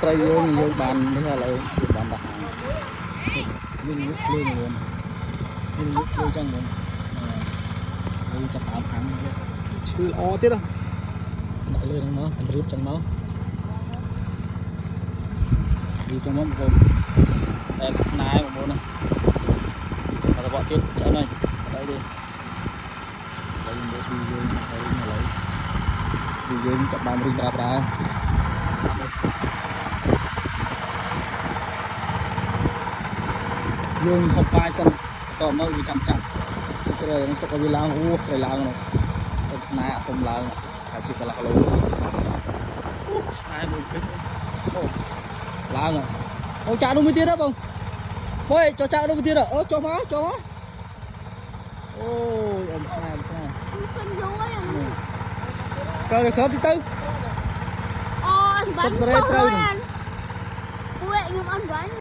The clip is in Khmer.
ត្រីយើងបាននេះឥឡូវបានដាក់យើងយកភ្លើងluônយើងយកភ្លើងចឹងហ្នឹងយើងចាប់ដើមខាងឈឺល្អទៀតដាក់លើហ្នឹងមករៀបចឹងមករៀបចឹងមកបងប្អូនតែណែបងប្អូនណាតែបកទៀតឆ្អិនហើយដល់ទេហើយមើលពីយើងហើយឥឡូវពីយើងចាប់ដើមរីកប្រើប្រាស់យើងហូបបាយសិនតមកវាចាំចាប់ត្រីនឹងទុកឲ្យវាឡើងអូត្រីឡើងនោះទៅស្នាអត់ធំឡើងតែជាកន្លះគីឡូស្នាមួយគិតអូឡើងអូចាក់នោះមួយទៀតហ៎បងហុយចុះចាក់នោះមួយទៀតអូចុះមកអូយអមស្នាខ្ញុំយូរហើយកើទីទៅអូអត់បាញ់ត្រូវពួកខ្ញុំអត់បាញ់